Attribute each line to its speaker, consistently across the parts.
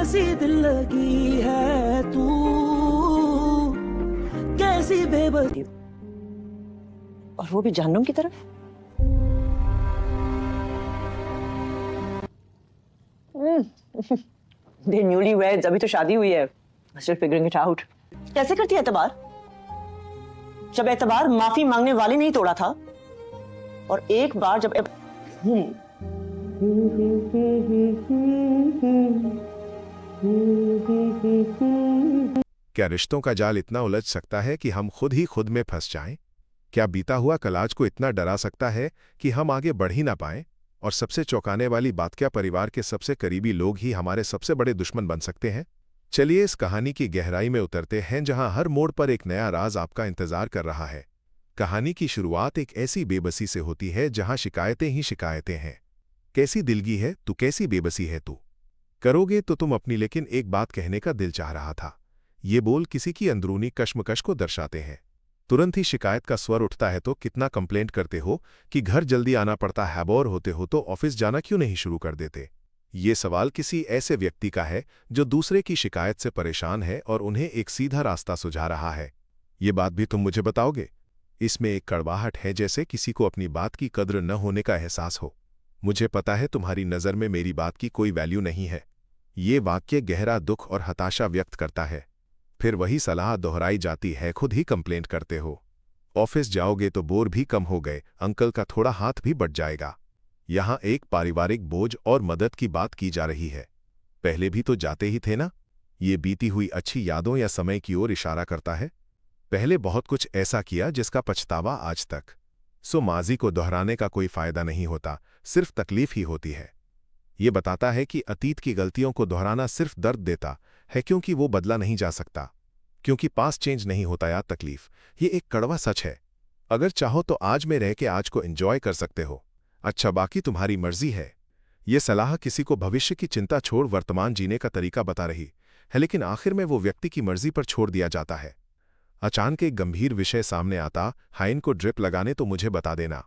Speaker 1: कैसी दिल लगी है तू, कैसी बेबसी।
Speaker 2: और वो भी जहन्नुम की तरफ। दे न्यूली वेड्स, अभी तो शादी हुई है। Still figuring it out. कैसे करती है एतबार, जब एतबार माफी मांगने वाले नहीं तोड़ा था, और एक बार जब
Speaker 3: क्या रिश्तों का जाल इतना उलझ सकता है कि हम खुद ही खुद में फंस जाएं? क्या बीता हुआ कल आज को इतना डरा सकता है कि हम आगे बढ़ ही ना पाएं? और सबसे चौंकाने वाली बात, क्या परिवार के सबसे करीबी लोग ही हमारे सबसे बड़े दुश्मन बन सकते हैं? चलिए इस कहानी की गहराई में उतरते हैं, जहां हर मोड़ पर एक नया राज आपका इंतजार कर रहा है। कहानी की शुरुआत एक ऐसी बेबसी से होती है जहां शिकायतें ही शिकायतें हैं। कैसी दिलगी है तू, कैसी बेबसी है तू, करोगे तो तुम अपनी, लेकिन एक बात कहने का दिल चाह रहा था। ये बोल किसी की अंदरूनी कश्मकश को दर्शाते हैं। तुरंत ही शिकायत का स्वर उठता है तो कितना कंप्लेंट करते हो कि घर जल्दी आना पड़ता है, बोर होते हो तो ऑफिस जाना क्यों नहीं शुरू कर देते। ये सवाल किसी ऐसे व्यक्ति का है जो दूसरे की शिकायत से परेशान है और उन्हें एक सीधा रास्ता सुझा रहा है। ये बात भी तुम मुझे बताओगे? इसमें एक कड़वाहट है, जैसे किसी को अपनी बात की कद्र न होने का एहसास हो। मुझे पता है तुम्हारी नज़र में मेरी बात की कोई वैल्यू नहीं है। ये वाक्य गहरा दुख और हताशा व्यक्त करता है। फिर वही सलाह दोहराई जाती है, खुद ही कंप्लेंट करते हो। ऑफिस जाओगे तो बोर भी कम हो गए, अंकल का थोड़ा हाथ भी बढ़ जाएगा। यहां एक पारिवारिक बोझ और मदद की बात की जा रही है। पहले भी तो जाते ही थे ना? ये बीती हुई अच्छी यादों या समय की ओर इशारा करता है। पहले बहुत कुछ ऐसा किया जिसका पछतावा आज तक। सो माजी को दोहराने का कोई फायदा नहीं होता, सिर्फ तकलीफ ही होती है। ये बताता है कि अतीत की गलतियों को दोहराना सिर्फ दर्द देता है, क्योंकि वो बदला नहीं जा सकता, क्योंकि पास चेंज नहीं होता या तकलीफ। ये एक कड़वा सच है। अगर चाहो तो आज में रह के आज को एंजॉय कर सकते हो। अच्छा, बाकी तुम्हारी मर्जी है। ये सलाह किसी को भविष्य की चिंता छोड़ वर्तमान जीने का तरीका बता रही है, लेकिन आखिर में वो व्यक्ति की मर्जी पर छोड़ दिया जाता है। अचानक एक गंभीर विषय सामने आता, हाइन को ड्रिप लगाने तो मुझे बता देना।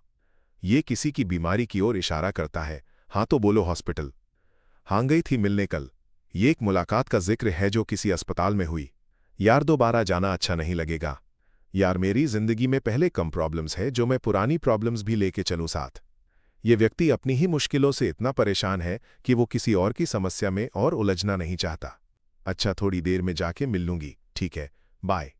Speaker 3: ये किसी की बीमारी की ओर इशारा करता है। हाँ तो बोलो हॉस्पिटल। हाँ गई थी मिलने कल। ये एक मुलाकात का जिक्र है जो किसी अस्पताल में हुई। यार दोबारा जाना अच्छा नहीं लगेगा। यार मेरी जिंदगी में पहले कम प्रॉब्लम्स है, जो मैं पुरानी प्रॉब्लम्स भी लेके चलूं साथ। ये व्यक्ति अपनी ही मुश्किलों से इतना परेशान है कि वो किसी और की समस्या में और उलझना नहीं चाहता। अच्छा, थोड़ी देर में जाके मिल लूंगी, ठीक है, बाय।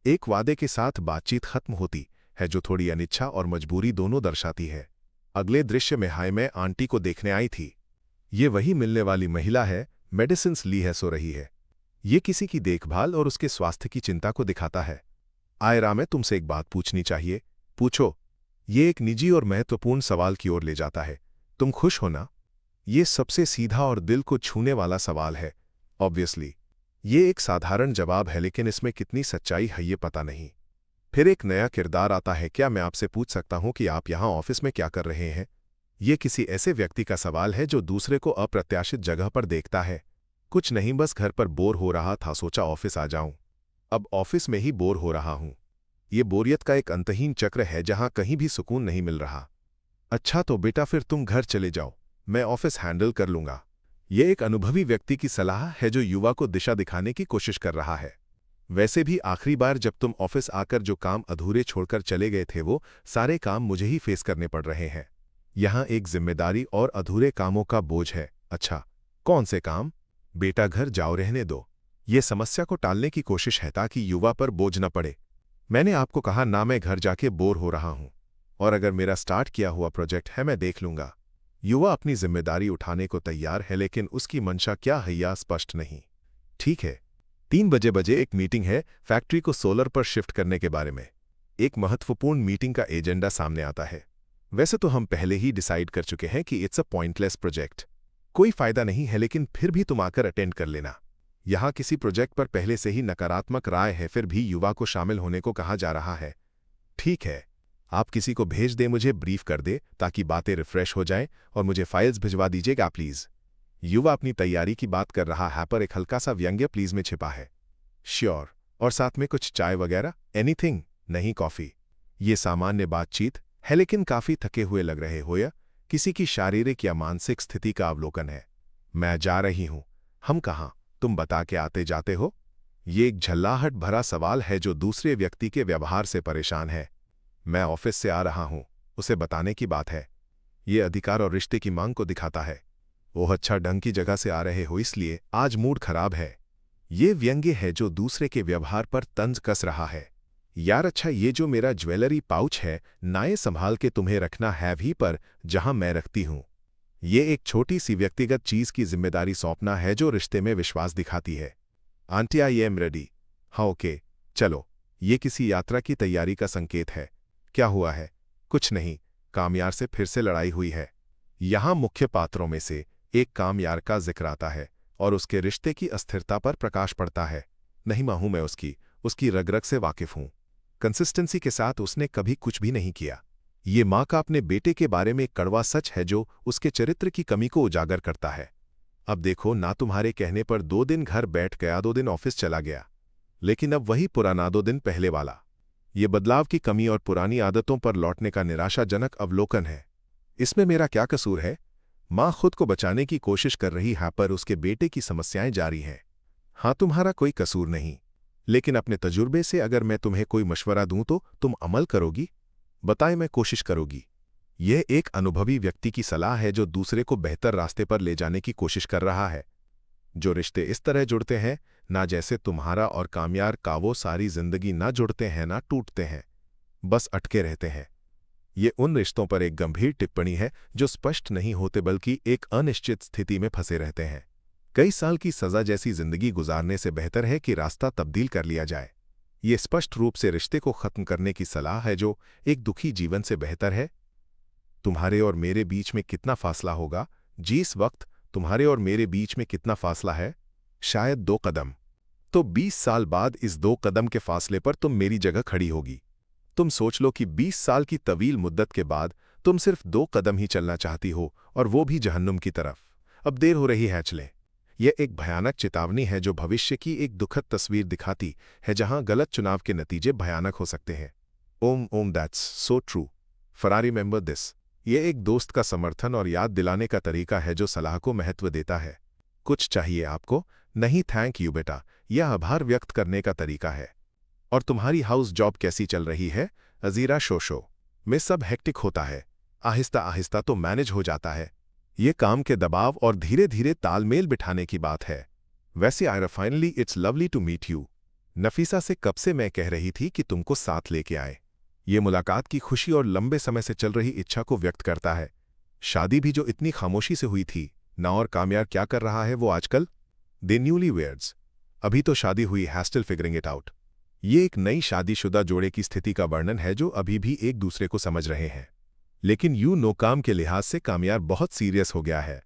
Speaker 3: एक वादे के साथ बातचीत खत्म होती है, जो थोड़ी अनिच्छा और मजबूरी दोनों दर्शाती है। अगले दृश्य में हाय मैं आंटी को देखने आई थी। ये वही मिलने वाली महिला है, मेडिसिन्स ली है, सो रही है। ये किसी की देखभाल और उसके स्वास्थ्य की चिंता को दिखाता है। आयरा, मैं तुमसे एक बात पूछनी चाहिए। पूछो। ये एक निजी और महत्वपूर्ण सवाल की ओर ले जाता है। तुम खुश हो ना? ये सबसे सीधा और दिल को छूने वाला सवाल है। ऑब्वियसली ये एक साधारण जवाब है, लेकिन इसमें कितनी सच्चाई है ये पता नहीं। फिर एक नया किरदार आता है। क्या मैं आपसे पूछ सकता हूं कि आप यहां ऑफिस में क्या कर रहे हैं? ये किसी ऐसे व्यक्ति का सवाल है जो दूसरे को अप्रत्याशित जगह पर देखता है। कुछ नहीं, बस घर पर बोर हो रहा था, सोचा ऑफिस आ जाऊं। अब ऑफिस में ही बोर हो रहा हूं। ये बोरियत का एक अंतहीन चक्र है जहां कहीं भी सुकून नहीं मिल रहा। अच्छा तो बेटा फिर तुम घर चले जाओ, मैं ऑफिस हैंडल कर लूंगा। ये एक अनुभवी व्यक्ति की सलाह है जो युवा को दिशा दिखाने की कोशिश कर रहा है। वैसे भी आखिरी बार जब तुम ऑफिस आकर जो काम अधूरे छोड़कर चले गए थे, वो सारे काम मुझे ही फेस करने पड़ रहे हैं। यहां एक जिम्मेदारी और अधूरे कामों का बोझ है। अच्छा, कौन से काम? बेटा घर जाओ, रहने दो। ये समस्या को टालने की कोशिश है ताकि युवा पर बोझ न पड़े। मैंने आपको कहा ना, मैं घर जाके बोर हो रहा हूं, और अगर मेरा स्टार्ट किया हुआ प्रोजेक्ट है मैं देख लूंगा। युवा अपनी जिम्मेदारी उठाने को तैयार है, लेकिन उसकी मंशा क्या है यह स्पष्ट नहीं। ठीक है, 3 बजे एक मीटिंग है फैक्ट्री को सोलर पर शिफ्ट करने के बारे में। एक महत्वपूर्ण मीटिंग का एजेंडा सामने आता है। वैसे तो हम पहले ही डिसाइड कर चुके हैं कि इट्स अ पॉइंटलेस प्रोजेक्ट, कोई फायदा नहीं है, लेकिन फिर भी तुम आकर अटेंड कर लेना। यहां किसी प्रोजेक्ट पर पहले से ही नकारात्मक राय है, फिर भी युवा को शामिल होने को कहा जा रहा है। ठीक है, आप किसी को भेज दे, मुझे ब्रीफ कर दे ताकि बातें रिफ्रेश हो जाएं, और मुझे फाइल्स भिजवा दीजिएगा प्लीज। युवा अपनी तैयारी की बात कर रहा है, पर एक हल्का सा व्यंग्य प्लीज में छिपा है। श्योर, और साथ में कुछ चाय वगैरह? एनीथिंग? नहीं, कॉफी। ये सामान्य बातचीत है, लेकिन काफी थके हुए लग रहे हो या किसी की शारीरिक या मानसिक स्थिति का अवलोकन है। मैं जा रही हूं। हम कहां? तुम बता के आते जाते हो। ये एक झल्लाहट भरा सवाल है जो दूसरे व्यक्ति के व्यवहार से परेशान है। मैं ऑफिस से आ रहा हूं, उसे बताने की बात है। ये अधिकार और रिश्ते की मांग को दिखाता है। ओह अच्छा, ढंग की जगह से आ रहे हो इसलिए आज मूड खराब है। ये व्यंग्य है जो दूसरे के व्यवहार पर तंज कस रहा है। यार अच्छा, ये जो मेरा ज्वेलरी पाउच है नाये संभाल के तुम्हें रखना है भी पर जहां मैं रखती हूं। ये एक छोटी सी व्यक्तिगत चीज की जिम्मेदारी सौंपना है जो रिश्ते में विश्वास दिखाती है। Aunty I am ready. हाँ ओके चलो। ये किसी यात्रा की तैयारी का संकेत है। क्या हुआ है? कुछ नहीं, कामयार से फिर से लड़ाई हुई है। यहां मुख्य पात्रों में से एक कामयार का जिक्र आता है और उसके रिश्ते की अस्थिरता पर प्रकाश पड़ता है। नहीं मां हूं मैं उसकी रग-रग से वाकिफ हूं। कंसिस्टेंसी के साथ उसने कभी कुछ भी नहीं किया। ये मां का अपने बेटे के बारे में एक कड़वा सच है जो उसके चरित्र की कमी को उजागर करता है। अब देखो ना, तुम्हारे कहने पर 2 दिन घर बैठ गया, 2 दिन ऑफिस चला गया, लेकिन अब वही पुराना 2 दिन पहले वाला। ये बदलाव की कमी और पुरानी आदतों पर लौटने का निराशाजनक अवलोकन है। इसमें मेरा क्या कसूर है? मां खुद को बचाने की कोशिश कर रही है पर उसके बेटे की समस्याएं जारी हैं। हाँ, तुम्हारा कोई कसूर नहीं, लेकिन अपने तजुर्बे से अगर मैं तुम्हें कोई मशवरा दूं तो तुम अमल करोगी? बताएं, मैं कोशिश करोगी। यह एक अनुभवी व्यक्ति की सलाह है जो दूसरे को बेहतर रास्ते पर ले जाने की कोशिश कर रहा है। जो रिश्ते इस तरह जुड़ते हैं ना जैसे तुम्हारा और कामयार का, वो सारी जिंदगी ना जुड़ते हैं ना टूटते हैं, बस अटके रहते हैं। ये उन रिश्तों पर एक गंभीर टिप्पणी है जो स्पष्ट नहीं होते बल्कि एक अनिश्चित स्थिति में फंसे रहते हैं। कई साल की सजा जैसी जिंदगी गुजारने से बेहतर है कि रास्ता तब्दील कर लिया जाए। ये स्पष्ट रूप से रिश्ते को खत्म करने की सलाह है जो एक दुखी जीवन से बेहतर है। तुम्हारे और मेरे बीच में कितना फासला होगा? जी, इस वक्त तुम्हारे और मेरे बीच में कितना फासला है? शायद 2 कदम। तो 20 साल बाद इस 2 कदम के फासले पर तुम मेरी जगह खड़ी होगी। तुम सोच लो कि 20 साल की तवील मुद्दत के बाद तुम सिर्फ 2 कदम ही चलना चाहती हो, और वो भी जहन्नुम की तरफ। अब देर हो रही है, चले। यह एक भयानक चेतावनी है जो भविष्य की एक दुखद तस्वीर दिखाती है जहां गलत चुनाव के नतीजे भयानक हो सकते हैं। Om that's so true. Ferrari remember this. यह एक दोस्त का समर्थन और याद दिलाने का तरीका है जो सलाह को महत्व देता है। कुछ चाहिए आपको? नहीं थैंक यू बेटा, यह आभार व्यक्त करने का तरीका है। और तुम्हारी हाउस जॉब कैसी चल रही है? अजीरा शोशो में सब हेक्टिक होता है, आहिस्ता आहिस्ता तो मैनेज हो जाता है। ये काम के दबाव और धीरे धीरे तालमेल बिठाने की बात है। वैसे Ayra finally it's lovely to meet you. Nafisa से कब से मैं कह रही थी कि तुमको साथ लेके आए। ये मुलाकात की खुशी और लंबे समय से चल रही इच्छा को व्यक्त करता है। शादी भी जो इतनी खामोशी से हुई थी ना, और कामयार क्या कर रहा है वो आजकल? दे न्यूली वेयर्स। अभी तो शादी हुई है, स्टिल फिगरिंग इट आउट। ये एक नई शादीशुदा जोड़े की स्थिति का वर्णन है जो अभी भी एक दूसरे को समझ रहे हैं, लेकिन काम के लिहाज से कामयार बहुत सीरियस हो गया है।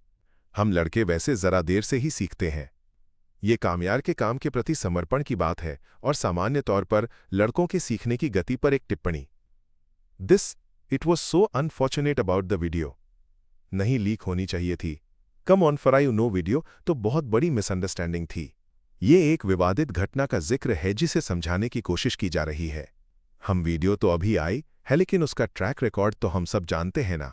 Speaker 3: हम लड़के वैसे जरा देर से ही सीखते हैं। ये कामयार के काम के प्रति समर्पण की बात है और सामान्य तौर पर लड़कों के सीखने की गति पर एक टिप्पणी। It was so unfortunate about the video. नहीं लीक होनी चाहिए थी। Come on for you know video तो बहुत बड़ी मिसअंडरस्टैंडिंग थी। ये एक विवादित घटना का जिक्र है जिसे समझाने की कोशिश की जा रही है। हम वीडियो तो अभी आई है लेकिन उसका ट्रैक रिकॉर्ड तो हम सब जानते हैं ना।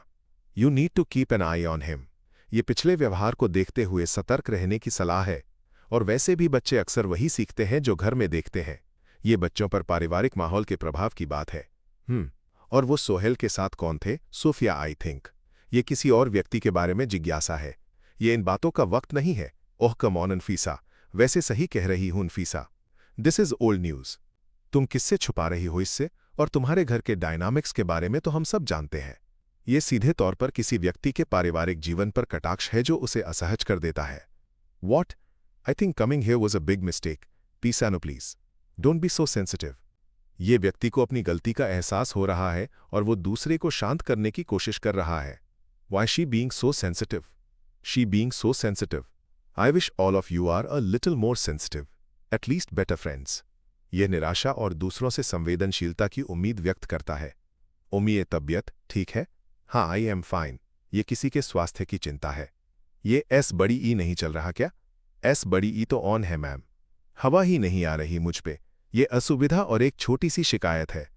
Speaker 3: You need to keep an eye on him. ये पिछले व्यवहार को देखते हुए सतर्क रहने की सलाह है, और वैसे भी बच्चे अक्सर वही सीखते हैं जो घर में देखते हैं। ये बच्चों पर पारिवारिक माहौल के प्रभाव की बात है। और वो सोहेल के साथ कौन थे? Sophia I think. ये किसी और व्यक्ति के बारे में जिज्ञासा है। ये इन बातों का वक्त नहीं है। ओह कम ऑन नफीसा, वैसे सही कह रही हूं Nafisa. This is old news. तुम किससे छुपा रही हो इससे? और तुम्हारे घर के डायनामिक्स के बारे में तो हम सब जानते हैं। ये सीधे तौर पर किसी व्यक्ति के पारिवारिक जीवन पर कटाक्ष है जो उसे असहज कर देता है। What? I think coming here was a big mistake. Pisano please, don't be so sensitive. ये व्यक्ति को अपनी गलती का एहसास हो रहा है और वो दूसरे को शांत करने की कोशिश कर रहा है। Why she being so sensitive? She being so sensitive? I wish all of you are a little more sensitive, at least better friends. यह निराशा और दूसरों से संवेदनशीलता की उम्मीद व्यक्त करता है। उम्मीद तबीयत ठीक है? हाँ आई एम फाइन। ये किसी के स्वास्थ्य की चिंता है। ये एस बड़ी ई नहीं चल रहा क्या? एस बड़ी ई तो ऑन है मैम। हवा ही नहीं आ रही मुझ पे। ये असुविधा और एक छोटी सी शिकायत है।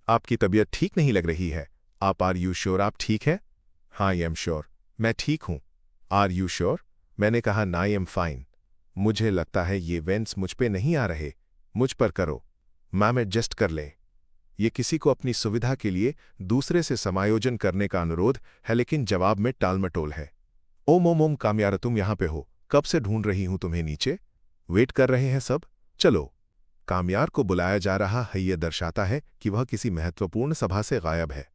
Speaker 3: आपकी तबीयत ठीक नहीं लग रही है। आप आर यू श्योर आप ठीक है? हाँ आई एम श्योर, मैं ठीक हूं। Are you sure? मैंने कहा ना आई एम फाइन। मुझे लगता है ये वेंट्स मुझ पे नहीं आ रहे, मुझ पर करो। मैम एडजस्ट कर लें। ये किसी को अपनी सुविधा के लिए दूसरे से समायोजन करने का अनुरोध है, लेकिन जवाब में टालमटोल है। ओम ओम ओम कामयार, तुम यहां पे हो, कब से ढूंढ रही हूं तुम्हें नीचे। वेट कर रहे हैं सब, चलो। कामयार को बुलाया जा रहा है, यह दर्शाता है कि वह किसी महत्वपूर्ण सभा से गायब है।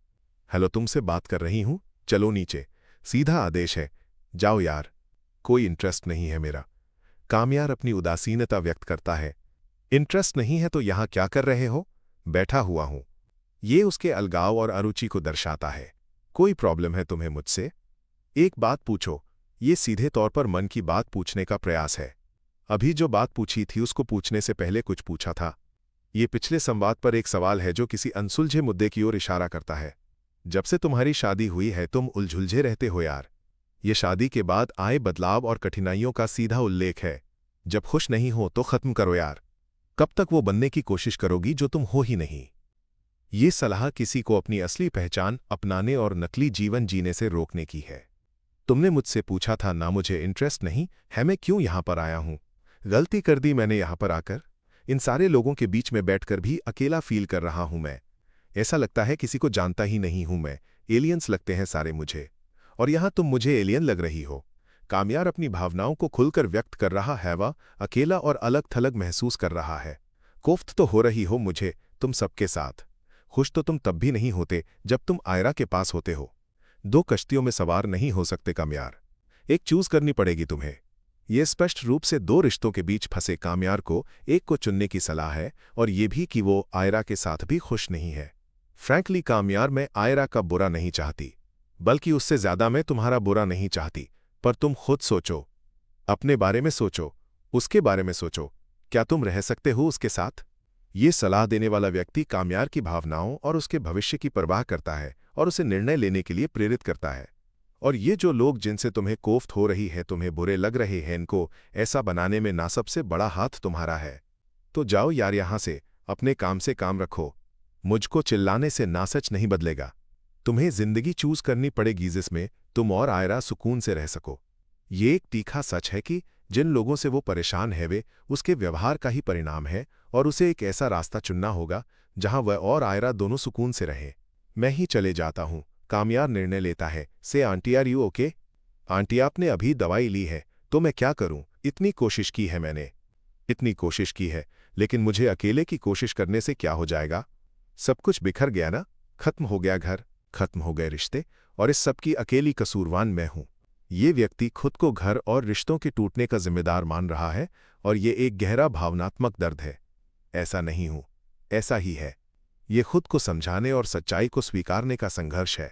Speaker 3: हेलो, तुमसे बात कर रही हूं, चलो नीचे। सीधा आदेश है, जाओ यार। कोई इंटरेस्ट नहीं है मेरा। कामयार अपनी उदासीनता व्यक्त करता है। इंटरेस्ट नहीं है तो यहां क्या कर रहे हो। बैठा हुआ हूं। ये उसके अलगाव और अरुचि को दर्शाता है। कोई प्रॉब्लम है तुम्हें मुझसे। एक बात पूछो। ये सीधे तौर पर मन की बात पूछने का प्रयास है। अभी जो बात पूछी थी उसको पूछने से पहले कुछ पूछा था। ये पिछले संवाद पर एक सवाल है जो किसी अनसुलझे मुद्दे की ओर इशारा करता है। जब से तुम्हारी शादी हुई है तुम उलझुलझे रहते हो यार। ये शादी के बाद आए बदलाव और कठिनाइयों का सीधा उल्लेख है। जब खुश नहीं हो तो खत्म करो यार। कब तक वो बनने की कोशिश करोगी जो तुम हो ही नहीं। ये सलाह किसी को अपनी असली पहचान अपनाने और नकली जीवन जीने से रोकने की है। तुमने मुझसे पूछा था ना, मुझे इंटरेस्ट नहीं है, मैं क्यों यहां पर आया हूं। गलती कर दी मैंने यहां पर आकर। इन सारे लोगों के बीच में बैठकर भी अकेला फील कर रहा हूं मैं। ऐसा लगता है किसी को जानता ही नहीं हूं मैं। एलियंस लगते हैं सारे मुझे, और यहां तुम मुझे एलियन लग रही हो। कामयार अपनी भावनाओं को खुलकर व्यक्त कर रहा है। वह अकेला और अलग थलग महसूस कर रहा है। कोफ्त तो हो रही हो मुझे तुम सबके साथ। खुश तो तुम तब भी नहीं होते जब तुम आयरा के पास होते हो। दो कश्तियों में सवार नहीं हो सकते कामयार, एक चूज करनी पड़ेगी तुम्हें। यह स्पष्ट रूप से दो रिश्तों के बीच फंसे कामयार को एक को चुनने की सलाह है, और ये भी कि वो आयरा के साथ भी खुश नहीं है। फ्रैंकली कामयार, मैं आयरा का बुरा नहीं चाहती, बल्कि उससे ज्यादा मैं तुम्हारा बुरा नहीं चाहती। पर तुम खुद सोचो, अपने बारे में सोचो, उसके बारे में सोचो। क्या तुम रह सकते हो उसके साथ। ये सलाह देने वाला व्यक्ति कामयार की भावनाओं और उसके भविष्य की परवाह करता है और उसे निर्णय लेने के लिए प्रेरित करता है। और ये जो लोग जिनसे तुम्हें कोफ्त हो रही है, तुम्हें बुरे लग रहे हैं, इनको ऐसा बनाने में ना सबसे बड़ा हाथ तुम्हारा है। तो जाओ यार यहां से, अपने काम से काम रखो। मुझको चिल्लाने से ना सच नहीं बदलेगा। तुम्हें जिंदगी चूज करनी पड़ेगी जिसमें तुम और आयरा सुकून से रह सको। ये एक तीखा सच है कि जिन लोगों से वो परेशान है वे उसके व्यवहार का ही परिणाम है, और उसे एक ऐसा रास्ता चुनना होगा जहां वह और आयरा दोनों सुकून से रहे। मैं ही चले जाता हूं, कामयार निर्णय लेता है। से aunty, are you okay. Aunty, आपने अभी दवाई ली है तो मैं क्या करूं। इतनी कोशिश की है मैंने, इतनी कोशिश की है, लेकिन मुझे अकेले की कोशिश करने से क्या हो जाएगा। सब कुछ बिखर गया ना, खत्म हो गया घर, खत्म हो गए रिश्ते, और इस सब की अकेली कसूरवान मैं हूं। ये व्यक्ति खुद को घर और रिश्तों के टूटने का जिम्मेदार मान रहा है, और ये एक गहरा भावनात्मक दर्द है। ऐसा नहीं हूं, ऐसा ही है। ये खुद को समझाने और सच्चाई को स्वीकारने का संघर्ष है।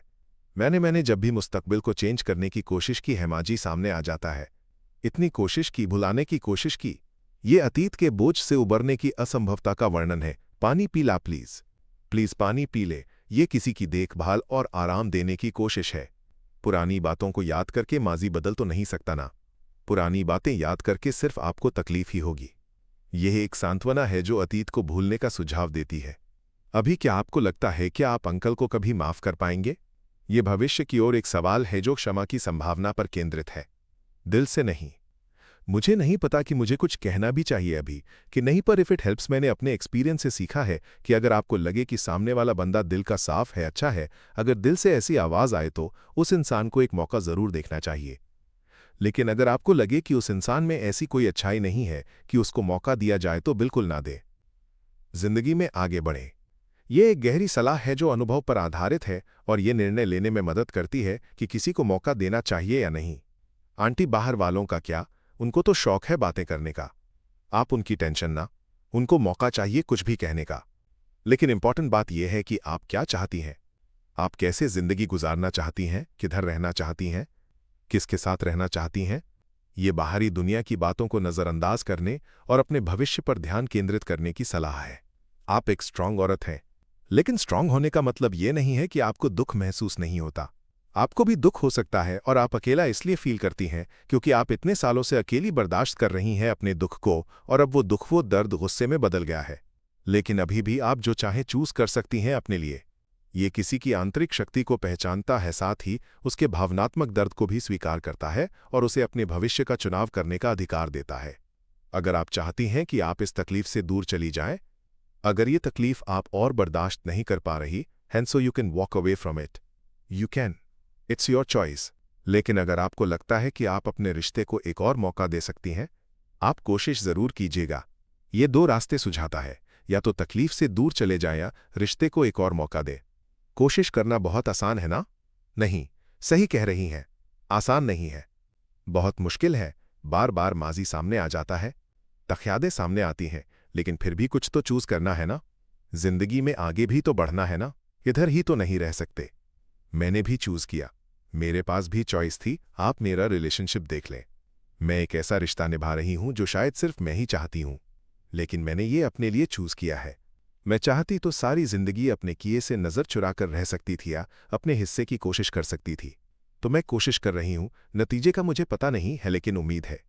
Speaker 3: मैंने जब भी मुस्तकबिल को चेंज करने की कोशिश की, हेमाजी सामने आ जाता है। इतनी कोशिश की, भुलाने की कोशिश की। ये अतीत के बोझ से उबरने की असंभवता का वर्णन है। पानी पी ला प्लीज, प्लीज पानी पी ले। ये किसी की देखभाल और आराम देने की कोशिश है। पुरानी बातों को याद करके माजी बदल तो नहीं सकता ना। पुरानी बातें याद करके सिर्फ आपको तकलीफ ही होगी। यह एक सांत्वना है जो अतीत को भूलने का सुझाव देती है। अभी क्या आपको लगता है कि आप अंकल को कभी माफ कर पाएंगे। ये भविष्य की ओर एक सवाल है जो क्षमा की संभावना पर केंद्रित है, दिल से नहीं। मुझे नहीं पता कि मुझे कुछ कहना भी चाहिए अभी कि नहीं, पर इफ इट हेल्प्स, मैंने अपने एक्सपीरियंस से सीखा है कि अगर आपको लगे कि सामने वाला बंदा दिल का साफ है, अच्छा है, अगर दिल से ऐसी आवाज आए तो उस इंसान को एक मौका जरूर देखना चाहिए। लेकिन अगर आपको लगे कि उस इंसान में ऐसी कोई अच्छाई नहीं है कि उसको मौका दिया जाए तो बिल्कुल ना दे। जिंदगी में आगे बढ़े। यह एक गहरी सलाह है जो अनुभव पर आधारित है, और यह निर्णय लेने में मदद करती है कि किसी को मौका देना चाहिए या नहीं। आंटी, बाहर वालों का क्या, उनको तो शौक है बातें करने का। आप उनकी टेंशन ना, उनको मौका चाहिए कुछ भी कहने का। लेकिन इंपॉर्टेंट बात यह है कि आप क्या चाहती हैं। आप कैसे जिंदगी गुजारना चाहती हैं, किधर रहना चाहती हैं, किसके साथ रहना चाहती हैं। ये बाहरी दुनिया की बातों को नजरअंदाज करने और अपने भविष्य पर ध्यान केंद्रित करने की सलाह है। आप एक स्ट्रांग औरत हैं, लेकिन स्ट्रांग होने का मतलब यह नहीं है कि आपको दुख महसूस नहीं होता। आपको भी दुख हो सकता है, और आप अकेला इसलिए फील करती हैं क्योंकि आप इतने सालों से अकेली बर्दाश्त कर रही हैं अपने दुख को, और अब वो दुख, वो दर्द गुस्से में बदल गया है। लेकिन अभी भी आप जो चाहें चूज कर सकती हैं अपने लिए। ये किसी की आंतरिक शक्ति को पहचानता है, साथ ही उसके भावनात्मक दर्द को भी स्वीकार करता है, और उसे अपने भविष्य का चुनाव करने का अधिकार देता है। अगर आप चाहती हैं कि आप इस तकलीफ से दूर चली जाएं, अगर ये तकलीफ आप और बर्दाश्त नहीं कर पा रही, and so you can walk away from it, you can, it's your choice. लेकिन अगर आपको लगता है कि आप अपने रिश्ते को एक और मौका दे सकती हैं, आप कोशिश जरूर कीजिएगा। ये दो रास्ते सुझाता है, या तो तकलीफ से दूर चले जाएं या रिश्ते को एक और मौका दे। कोशिश करना बहुत आसान है ना? नहीं, सही कह रही हैं, आसान नहीं है, बहुत मुश्किल है। बार बार माजी सामने आ जाता है, तख्यादे सामने आती हैं, लेकिन फिर भी कुछ तो चूज करना है ना। जिंदगी में आगे भी तो बढ़ना है ना, इधर ही तो नहीं रह सकते। मैंने भी चूज किया, मेरे पास भी चॉइस थी। आप मेरा रिलेशनशिप देख लें, मैं एक ऐसा रिश्ता निभा रही हूं जो शायद सिर्फ मैं ही चाहती हूं, लेकिन मैंने ये अपने लिए चूज किया है। मैं चाहती तो सारी जिंदगी अपने किए से नजर चुराकर रह सकती थी या अपने हिस्से की कोशिश कर सकती थी। तो मैं कोशिश कर रही हूं, नतीजे का मुझे पता नहीं है, लेकिन उम्मीद है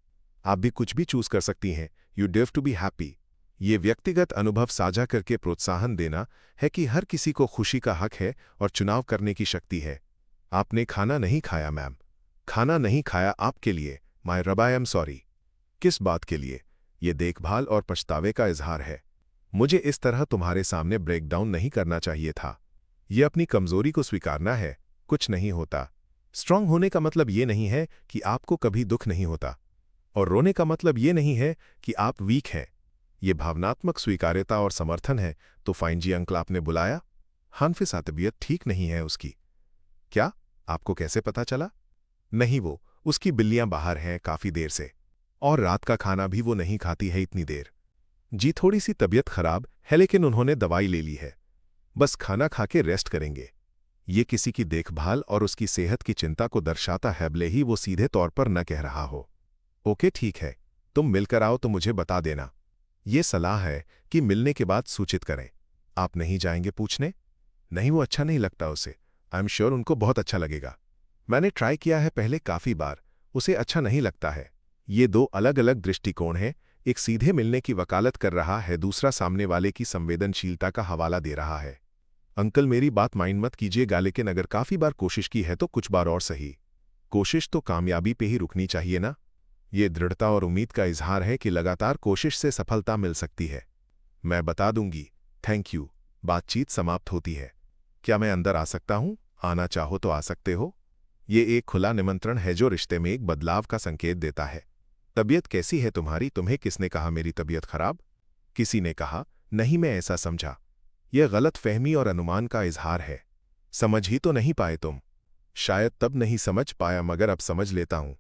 Speaker 3: आप भी कुछ भी चूज कर सकती हैं। You div to be happy. ये व्यक्तिगत अनुभव साझा करके प्रोत्साहन देना है कि हर किसी को खुशी का हक है और चुनाव करने की शक्ति है। आपने खाना नहीं खाया मैम, खाना नहीं खाया आपके लिए। माय रब, आई एम सॉरी। किस बात के लिए? ये देखभाल और पछतावे का इजहार है। मुझे इस तरह तुम्हारे सामने ब्रेकडाउन नहीं करना चाहिए था। ये अपनी कमजोरी को स्वीकारना है, कुछ नहीं होता। स्ट्रांग होने का मतलब ये नहीं है कि आपको कभी दुख नहीं होता, और रोने का मतलब ये नहीं है कि आप वीक हैं। ये भावनात्मक स्वीकार्यता और समर्थन है। तो फाइन जी अंकल, आपने बुलाया? हानफिसा तबीयत ठीक नहीं है उसकी। क्या? आपको कैसे पता चला? नहीं, वो उसकी बिल्लियां बाहर हैं काफी देर से, और रात का खाना भी वो नहीं खाती है इतनी देर। जी थोड़ी सी तबीयत खराब है, लेकिन उन्होंने दवाई ले ली है, बस खाना खा के रेस्ट करेंगे। ये किसी की देखभाल और उसकी सेहत की चिंता को दर्शाता है, भले ही वो सीधे तौर पर न कह रहा हो। ओके ठीक है, तुम मिलकर आओ तो मुझे बता देना। ये सलाह है कि मिलने के बाद सूचित करें। आप नहीं जाएंगे पूछने? नहीं, वो अच्छा नहीं लगता उसे। आई एम श्योर उनको बहुत अच्छा लगेगा। मैंने ट्राई किया है पहले काफी बार, उसे अच्छा नहीं लगता है। ये दो अलग अलग दृष्टिकोण हैं। एक सीधे मिलने की वकालत कर रहा है, दूसरा सामने वाले की संवेदनशीलता का हवाला दे रहा है। अंकल मेरी बात माइंड मत कीजिएगा, लेकिन अगर काफी बार कोशिश की है तो कुछ बार और सही। कोशिश तो कामयाबी पे ही रुकनी चाहिए ना। ये दृढ़ता और उम्मीद का इजहार है कि लगातार कोशिश से सफलता मिल सकती है। मैं बता दूंगी। Thank you. बातचीत समाप्त होती है। क्या मैं अंदर आ सकता हूं? आना चाहो तो आ सकते हो। ये एक खुला निमंत्रण है जो रिश्ते में एक बदलाव का संकेत देता है। तबीयत कैसी है तुम्हारी? तुम्हें किसने कहा मेरी तबीयत खराब? किसी ने कहा? नहीं, मैं ऐसा समझा। यह गलत फहमी और अनुमान का इजहार है। समझ ही तो नहीं पाए तुम। शायद तब नहीं समझ पाया, मगर अब समझ लेता हूं।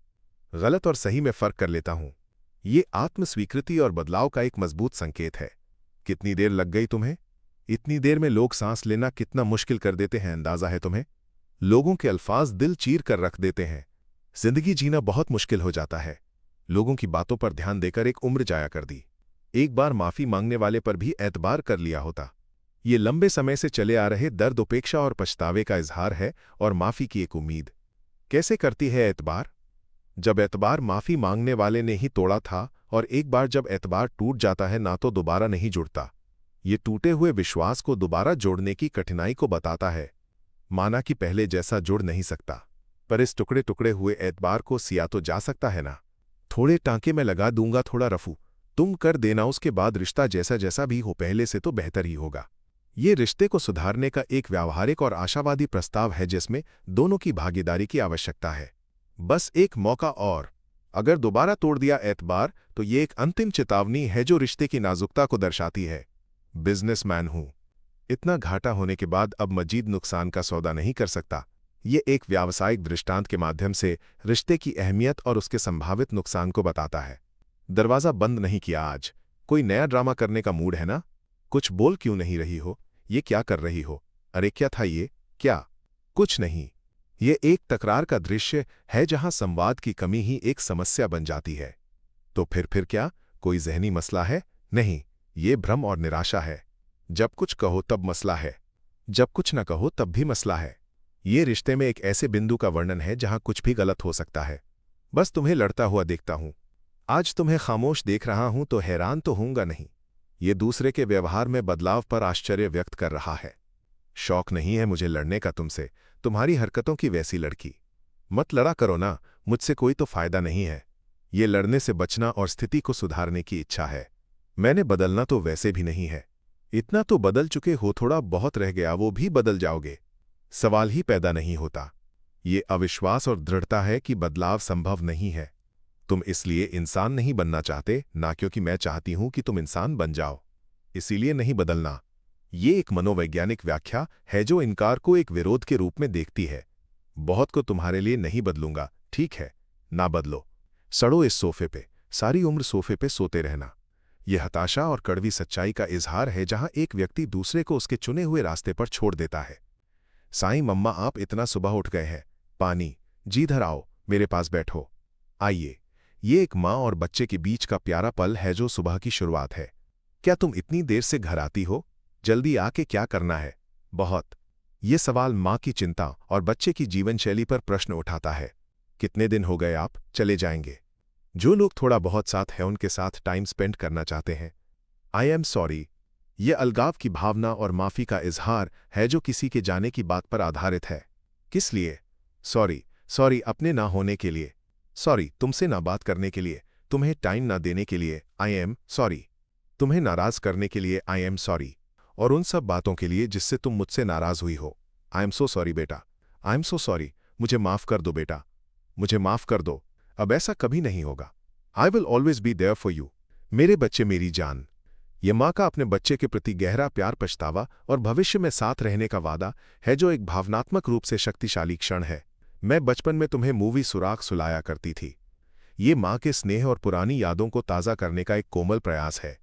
Speaker 3: गलत और सही में फर्क कर लेता हूं। ये आत्मस्वीकृति और बदलाव का एक मजबूत संकेत है। कितनी देर लग गई तुम्हें? इतनी देर में लोग सांस लेना कितना मुश्किल कर देते हैं, अंदाजा है तुम्हें? लोगों के अल्फाज दिल चीर कर रख देते हैं। जिंदगी जीना बहुत मुश्किल हो जाता है। लोगों की बातों पर ध्यान देकर एक उम्र जाया कर दी। एक बार माफी मांगने वाले पर भी एतबार कर लिया होता। ये लंबे समय से चले आ रहे दर्द, उपेक्षा और पछतावे का इजहार है, और माफी की एक उम्मीद। कैसे करती है एतबार? जब एतबार माफी मांगने वाले ने ही तोड़ा था, और एक बार जब एतबार टूट जाता है ना तो दोबारा नहीं जुड़ता। ये टूटे हुए विश्वास को दोबारा जोड़ने की कठिनाई को बताता है। माना कि पहले जैसा जुड़ नहीं सकता, पर इस टुकड़े टुकड़े हुए एतबार को सिया तो जा सकता है ना। थोड़े टांके में लगा दूंगा, थोड़ा रफू तुम कर देना, उसके बाद रिश्ता जैसा जैसा भी हो पहले से तो बेहतर ही होगा। ये रिश्ते को सुधारने का एक व्यावहारिक और आशावादी प्रस्ताव है, जिसमें दोनों की भागीदारी की आवश्यकता है। बस एक मौका और। अगर दोबारा तोड़ दिया एतबार, तो ये एक अंतिम चेतावनी है जो रिश्ते की नाजुकता को दर्शाती है। बिजनेसमैन हूं, इतना घाटा होने के बाद अब मजीद नुकसान का सौदा नहीं कर सकता। ये एक व्यावसायिक दृष्टांत के माध्यम से रिश्ते की अहमियत और उसके संभावित नुकसान को बताता है। दरवाजा बंद नहीं किया आज। कोई नया ड्रामा करने का मूड है ना? कुछ बोल क्यों नहीं रही हो? ये क्या कर रही हो? अरे क्या था ये? क्या? कुछ नहीं। ये एक तकरार का दृश्य है जहां संवाद की कमी ही एक समस्या बन जाती है। तो फिर क्या? कोई जहनी मसला है? नहीं, ये भ्रम और निराशा है। जब कुछ कहो तब मसला है, जब कुछ न कहो तब भी मसला है। ये रिश्ते में एक ऐसे बिंदु का वर्णन है जहां कुछ भी गलत हो सकता है। बस तुम्हें लड़ता हुआ देखता हूं। आज तुम्हें खामोश देख रहा हूं तो हैरान तो होऊंगा नहीं। ये दूसरे के व्यवहार में बदलाव पर आश्चर्य व्यक्त कर रहा है। शौक नहीं है मुझे लड़ने का तुमसे, तुम्हारी हरकतों की वैसी लड़की। मत लड़ा करो ना, मुझसे कोई तो फायदा नहीं है। ये लड़ने से बचना और स्थिति को सुधारने की इच्छा है। मैंने बदलना तो वैसे भी नहीं है। इतना तो बदल चुके हो, थोड़ा बहुत रह गया, वो भी बदल जाओगे। सवाल ही पैदा नहीं होता। ये अविश्वास और दृढ़ता है कि बदलाव संभव नहीं है। तुम इसलिए इंसान नहीं बनना चाहते, ना क्योंकि मैं चाहती हूं कि तुम इंसान बन जाओ। इसीलिए नहीं बदलना। ये एक मनोवैज्ञानिक व्याख्या है जो इनकार को एक विरोध के रूप में देखती है। बहुत को तुम्हारे लिए नहीं बदलूंगा, ठीक है, ना बदलो। सड़ो इस सोफे पे, सारी उम्र सोफे पे सोते रहना। यह हताशा और कड़वी सच्चाई का इजहार है, जहां एक व्यक्ति दूसरे को उसके चुने हुए रास्ते पर छोड़ देता है। साईं मम्मा, आप इतना सुबह उठ गए हैं। पानी जी इधर आओ, मेरे पास बैठो। आइए। ये एक माँ और बच्चे के बीच का प्यारा पल है जो सुबह की शुरुआत है। क्या तुम इतनी देर से घर आती हो? जल्दी आके क्या करना है? बहुत। ये सवाल माँ की चिंता और बच्चे की जीवनशैली पर प्रश्न उठाता है। कितने दिन हो गए आप चले जाएंगे? जो लोग थोड़ा बहुत साथ हैं उनके साथ टाइम स्पेंड करना चाहते हैं। I am sorry. यह अलगाव की भावना और माफी का इजहार है जो किसी के जाने की बात पर आधारित है। किस लिए? सॉरी अपने ना होने के लिए। सॉरी तुमसे ना बात करने के लिए, तुम्हें टाइम ना देने के लिए। I am sorry. तुम्हें नाराज करने के लिए। I am sorry. और उन सब बातों के लिए जिससे तुम मुझसे नाराज हुई हो। आई एम सो सॉरी बेटा। I am so sorry. मुझे माफ कर दो बेटा, मुझे माफ कर दो। अब ऐसा कभी नहीं होगा। I will always be there for you. मेरे बच्चे मेरी जान। यह माँ का अपने बच्चे के प्रति गहरा प्यार, पछतावा और भविष्य में साथ रहने का वादा है, जो एक भावनात्मक रूप से शक्तिशाली क्षण है। मैं बचपन में तुम्हें मूवी सुराग सुलाया करती थी। ये माँ के स्नेह और पुरानी यादों को ताज़ा करने का एक कोमल प्रयास है।